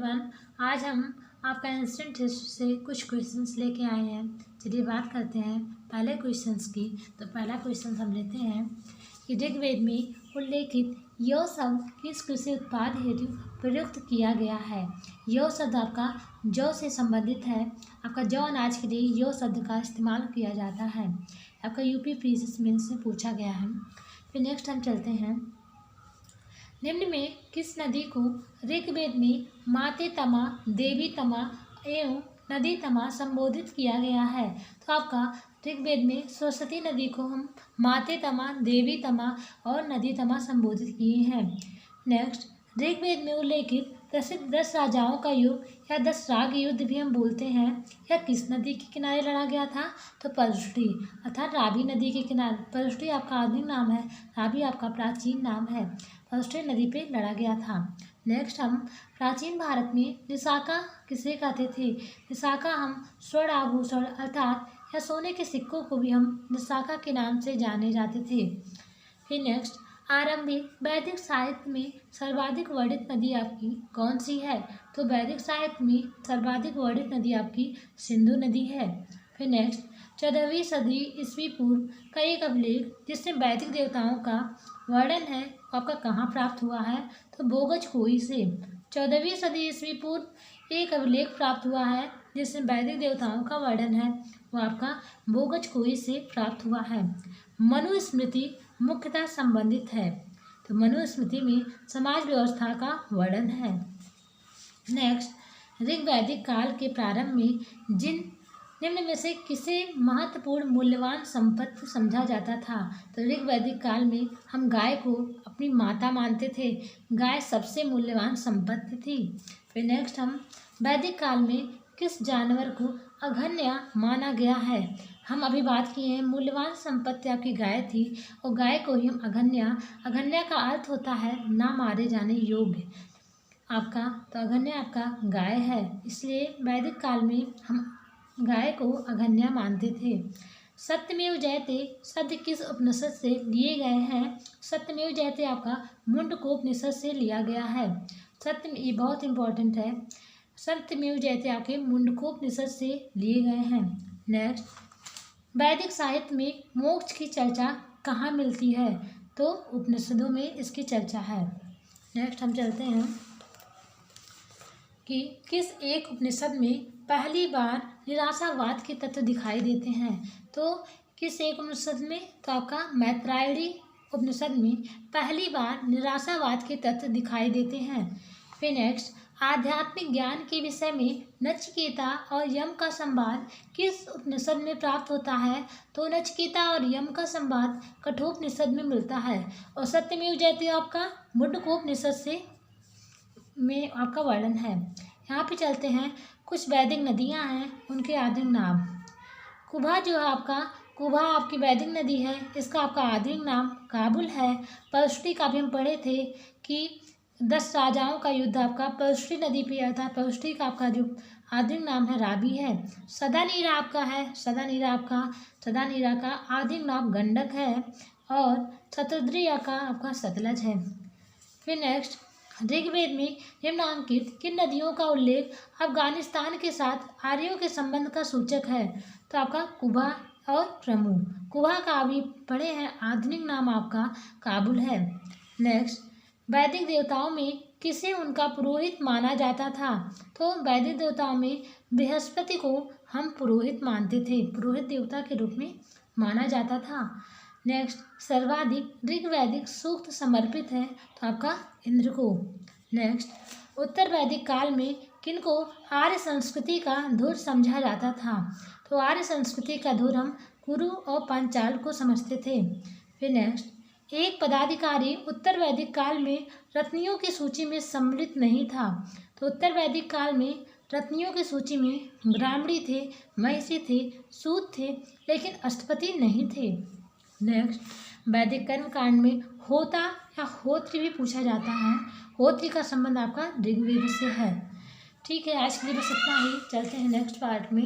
Everyone, आज हम आपका एंशिएंट हिस्ट्री से कुछ क्वेश्चंस लेके आए हैं। चलिए बात करते हैं पहले क्वेश्चंस की। तो पहला क्वेश्चन हम लेते हैं कि ऋग्वेद में उल्लेखित यौ शब्द किस कृषि उत्पाद हेतु प्रयुक्त किया गया है। यौ शब्द आपका जौ से संबंधित है। आपका जौ अनाज के लिए यौ शब्द का इस्तेमाल किया जाता है। आपका यूपी प्रीवियस मेंस में पूछा गया है। फिर नेक्स्ट हम चलते हैं, निम्न में किस नदी को ऋग्वेद में माते तमा, देवी तमा एवं नदी तमा संबोधित किया गया है। तो आपका ऋग्वेद में सरस्वती नदी को हम माते तमा, देवी तमा और नदी तमा संबोधित किए हैं। नेक्स्ट, ऋग्वेद में उल्लेखित प्रसिद्ध 10 राजाओं का युग या 10 राग युद्ध भी हम बोलते हैं, यह किस नदी के किनारे लड़ा गया था। तो परष्टी अर्थात रावी नदी के किनारे। परष्टी आपका आधुनिक नाम है, रावी आपका प्राचीन नाम है। परष्टी नदी पे लड़ा गया था। नेक्स्ट, हम प्राचीन भारत में निशाका किसे कहते थे। निशाका हम स्वर्ण आभूषण अर्थात या सोने के सिक्कों को भी हम निशाका के नाम से जाने जाते थे। फिर नेक्स्ट, आरंभिक वैदिक साहित्य में सर्वाधिक वर्णित नदी आपकी कौन सी है। तो वैदिक साहित्य में सर्वाधिक वर्णित नदी आपकी सिंधु नदी है। फिर नेक्स्ट, 14वीं सदी ईस्वी पूर्व का एक अभिलेख जिसमें वैदिक देवताओं का वर्णन है आपका कहाँ प्राप्त हुआ है। तो बोगजखोई से 14वीं सदी ईस्वी पूर्व एक अभिलेख प्राप्त हुआ है जिसमें वैदिक देवताओं का वर्णन है, वो आपका बोगजखोई से प्राप्त हुआ है। मनुस्मृति मुख्यतः संबंधित है। तो मनुस्मृति में समाज व्यवस्था का वर्णन है। नेक्स्ट, ऋग्वैदिक काल के प्रारंभ में जिन निम्न में से किसे महत्वपूर्ण मूल्यवान संपत्ति समझा जाता था। तो ऋग्वैदिक काल में हम गाय को अपनी माता मानते थे। गाय सबसे मूल्यवान संपत्ति थी। फिर नेक्स्ट, हम वैदिक काल में किस जानवर को अघन्य माना गया है। हम अभी बात किए हैं मूल्यवान संपत्ति आपकी गाय थी और गाय को ही हम अघन्य का अर्थ होता है ना मारे जाने योग्य आपका। तो अघन्य आपका गाय है, इसलिए वैदिक काल में हम गाय को अघन्य मानते थे। सत्यमेव जयते शब्द किस उपनिषद से लिए गए हैं। सत्यमेव जयते आपका मुंडकोपनिषद से लिया गया है। ये बहुत इंपॉर्टेंट है। सत्यमेव जयते आपके मुंडकोपनिषद से लिए गए हैं। नेक्स्ट, वैदिक साहित्य में मोक्ष की चर्चा कहाँ मिलती है। तो उपनिषदों में इसकी चर्चा है। नेक्स्ट, हम चलते हैं कि किस एक उपनिषद में पहली बार निराशावाद के तत्व दिखाई देते हैं। तो किस एक उपनिषद में। तो आपका मैत्रायणी उपनिषद में पहली बार निराशावाद के तत्व दिखाई देते हैं। फिर नेक्स्ट, आध्यात्मिक ज्ञान के विषय में नचिकेता और यम का संवाद किस उपनिषद में प्राप्त होता है। तो नचिकेता और यम का संवाद कठोपनिषद में मिलता है और सत्यमेव जयते आपका मुंडकोपनिषद से में आपका वर्णन है। यहाँ पे चलते हैं, कुछ वैदिक नदियाँ हैं उनके आधुनिक नाम। कुभा जो है आपका, कुभा आपकी वैदिक नदी है, इसका आपका आधुनिक नाम काबुल है। परष्टी का भी हम पढ़े थे कि 10 राजाओं का युद्ध आपका परष्टी नदी पे अर्थात परष्टी का आपका जो आधुनिक नाम है रावी है। सदानीरा आपका है, सदानीरा का आधुनिक नाम गंडक है और शतद्रिया का आपका सतलज है। फिर नेक्स्ट, ऋग्वेद में निम्नांकित किन नदियों का उल्लेख अफगानिस्तान के साथ आर्यों के संबंध का सूचक है। तो आपका कुभा और प्रमु। कुभा का अभी पढ़े हैं, आधुनिक नाम आपका काबुल है। नेक्स्ट, वैदिक देवताओं में किसे उनका पुरोहित माना जाता था। तो वैदिक देवताओं में बृहस्पति को हम पुरोहित मानते थे, पुरोहित देवता के रूप में माना जाता था। नेक्स्ट, सर्वाधिक ऋग्वैदिक सूक्त समर्पित है तो आपका इंद्र को। नेक्स्ट, उत्तर वैदिक काल में किनको आर्य संस्कृति का धुर समझा जाता था। तो आर्य संस्कृति का धुर हम कुरु और पांचाल को समझते थे। फिर नेक्स्ट, एक पदाधिकारी उत्तर वैदिक काल में रत्नियों की सूची में सम्मिलित नहीं था। तो उत्तर वैदिक काल में रत्नियों की सूची में ब्राह्मणी थे, महिषी थे, सूत थे, लेकिन अष्टपति नहीं थे। नेक्स्ट, वैदिक कर्मकांड में होता या होत्री भी पूछा जाता है। होत्री का संबंध आपका ऋग्वेद से है। ठीक है, आज के लिए बस इतना ही। चलते हैं नेक्स्ट पार्ट में।